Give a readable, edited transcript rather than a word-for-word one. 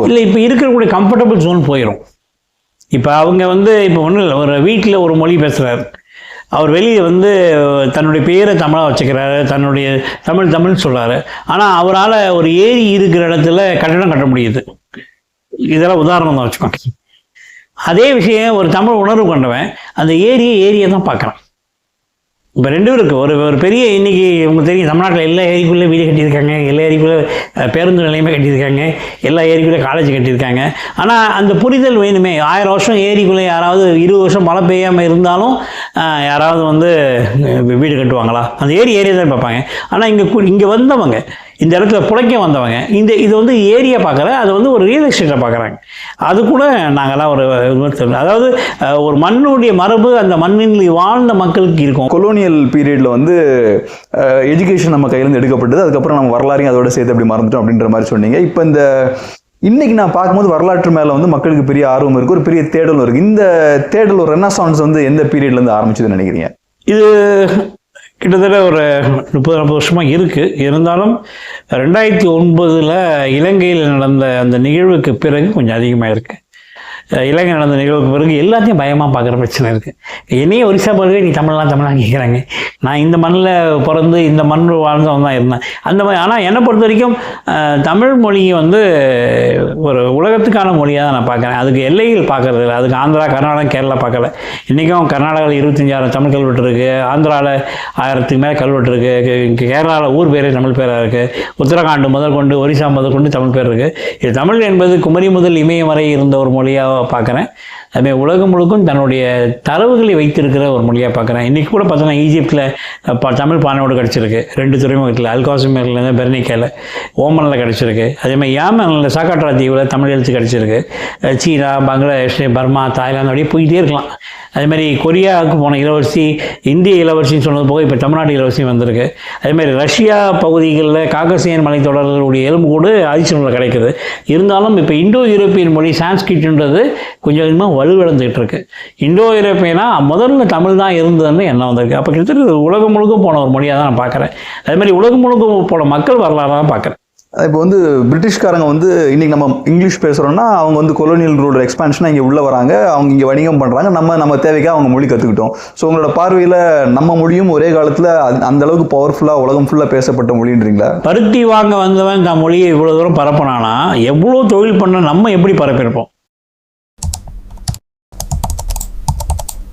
இல்லை இப்போ இருக்கக்கூடிய கம்ஃபர்டபுள் ஜோன் போயிடும். இப்போ அவங்க இப்போ ஒன்றும் இல்லை, ஒரு வீட்டில் ஒரு மொழி பேசுகிறார், அவர் வெளியே தன்னுடைய பேரை தமிழாக வச்சுக்கிறாரு, தன்னுடைய தமிழ் சொல்கிறாரு. ஆனால் அவரால் ஒரு ஏரி இருக்கிற இடத்துல கட்டடம் கட்ட முடியுது. இதெல்லாம் உதாரணம் தான் வச்சுக்கோங்க. அதே விஷயம் ஒரு தமிழ் உணர்வு கொண்டவன் அந்த ஏரியை தான் பார்க்குறான். இப்போ ரெண்டும் இருக்குது. ஒரு பெரிய இன்னைக்கு உங்களுக்கு தெரியும், தமிழ்நாட்டில் எல்லா ஏரிக்குள்ளே வீடு கட்டியிருக்காங்க, எல்லா ஏரிக்குள்ளே பேருந்து நிலையமே கட்டியிருக்காங்க, எல்லா ஏரிக்குள்ளே காலேஜ் கட்டியிருக்காங்க. ஆனால் அந்த புரிதல் வேணுமே. 1000 வருஷம் ஏரிக்குள்ளே யாராவது 20 வருஷம் மழை பெய்யாமல் இருந்தாலும் யாராவது வீடு கட்டுவாங்களா? அந்த ஏரியை தான் பார்ப்பாங்க. ஆனால் இங்கே வந்தவங்க, இந்த இடத்துல புழைக்க வந்தவங்க இது ஏரியா பார்க்கல, அது ஒரு ரியல் எஸ்டேட்டை பார்க்குறாங்க. அது கூட நாங்கள்லாம் அதாவது ஒரு மண்ணுடைய மரபு அந்த மண்ணில் வாழ்ந்த மக்களுக்கு இருக்கும். கொலோனியல் பீரியடில் எஜுகேஷன் நம்ம கையிலேருந்து எடுக்கப்பட்டது, அதுக்கப்புறம் நம்ம வரலாறையும் அதோட சேர்த்து அப்படி மறந்துட்டோம் அப்படின்ற மாதிரி சொன்னீங்க. இப்போ இன்னைக்கு நான் பார்க்கும்போது வரலாற்று மேலே மக்களுக்கு பெரிய ஆர்வம் இருக்குது, ஒரு பெரிய தேடலும் இருக்குது. இந்த தேடல் ஒரு ரெனசான்ஸ் எந்த பீரியட்லேருந்து ஆரம்பிச்சதுன்னு நினைக்கிறீங்க? இது கிட்டத்தட்ட ஒரு 30-40 வருஷமாக இருக்குது. இருந்தாலும் 2009 இலங்கையில் நடந்த அந்த நிகழ்வுக்கு பிறகு கொஞ்சம் அதிகமாக இருக்குது. இலங்கை நடந்த நிகழ்வுக்கு பிறகு எல்லாத்தையும் பயமாக பார்க்குற பிரச்சனை இருக்குது. என்னையே ஒரிசா பிறகு நீ தமிழ்லாம் கேட்குறாங்க. நான் இந்த மண்ணில் பிறந்து இந்த மண் வாழ்ந்தவன் தான் இருந்தேன் அந்த மாதிரி. ஆனால் என்னை பொறுத்த வரைக்கும் தமிழ் மொழியை ஒரு உலகத்துக்கான மொழியாக தான் நான் பார்க்குறேன். அதுக்கு எல்லைகள் பார்க்கறது இல்லை. அதுக்கு ஆந்திரா, கர்நாடகா, கேரளா பார்க்கல. இன்றைக்கும் கர்நாடகாவில் 25,000 தமிழ் கல்வெட்டு இருக்குது, ஆந்திராவில் 1000க்கு மேலே கல்வெட்டு இருக்குது, கேரளாவில் ஊர் பேரே தமிழ் பேராக இருக்குது, உத்தரகாண்ட் முதல் கொண்டு ஒரிசா முதல் கொண்டு தமிழ் பேர் இருக்குது. இது தமிழ் என்பது குமரி முதல் இமயம் வரை இருந்த ஒரு மொழியாக பார்க்குறேன். அதுமாதிரி உலகம் முழுக்கும் தன்னுடைய தரவுகளை வைத்திருக்கிற ஒரு மொழியாக பார்க்குறேன். இன்றைக்கி கூட பார்த்தோன்னா ஈஜிப்டில் தமிழ் பானையோடு கிடச்சிருக்கு. 2 துறைமுகத்தில், அல்காசிமேர்லேருந்து பெர்னிக்கேல, ஓமனில் கிடச்சிருக்கு. அதேமாதிரி யாமனில் சாக்காட்ரா தீவில் தமிழ் எழுத்து கிடச்சிருக்கு. சீனா, பங்களாதேஷ், பர்மா, தாய்லாந்து அப்படியே போயிட்டே இருக்கலாம். அதேமாதிரி கொரியாவுக்கு போன இளவரசி இந்திய இளவரசின்னு சொன்னது போக இப்போ தமிழ்நாடு இளவரசி வந்திருக்கு. அதேமாதிரி ரஷ்யா பகுதிகளில் காகசியன் மலைத்தொடர்களுடைய எலும்புக்கூடு ஆதிச்சநூலில் கிடைக்குது. இருந்தாலும் இப்போ இண்டோ யூரோப்பியன் மொழி சான்ஸ்கிரிட்ன்றது கொஞ்சம் கொஞ்சமாக வலுவிழந்துகிட்டு இருக்கு. இண்டோ யூரோப்பியனா முதல்ல தமிழ் தான் இருந்ததுன்னு எண்ணம் வந்திருக்கு. அப்போ கிட்டத்தட்ட உலகம் முழுக்க போன ஒரு மொழியாக தான் நான் பார்க்குறேன். அதேமாதிரி உலகம் முழுக்க போன மக்கள் வரலாறு தான் பார்க்குறேன். இப்போ பிரிட்டிஷ்காரங்க இன்னைக்கு நம்ம இங்கிலீஷ் பேசுகிறோம்னா அவங்க கொலோனியல் ரூல் எக்ஸ்பான்ஷனாக இங்கே உள்ளே வராங்க, அவங்க இங்கே வணிகம் பண்ணுறாங்க, நம்ம தேவைக்காக அவங்க மொழி கற்றுக்கிட்டோம். ஸோ உங்களோட பார்வையில் நம்ம மொழியும் ஒரே காலத்தில் அந்த அளவுக்கு பவர்ஃபுல்லாக உலகம் ஃபுல்லாக பேசப்பட்ட மொழின்றீங்களா? பருத்தி வாங்க வந்தவன் தான் மொழியை இவ்வளோ தூரம் பரப்பினானா எவ்வளோ தொழில் பண்ண நம்ம எப்படி பரப்பியிருப்போம்?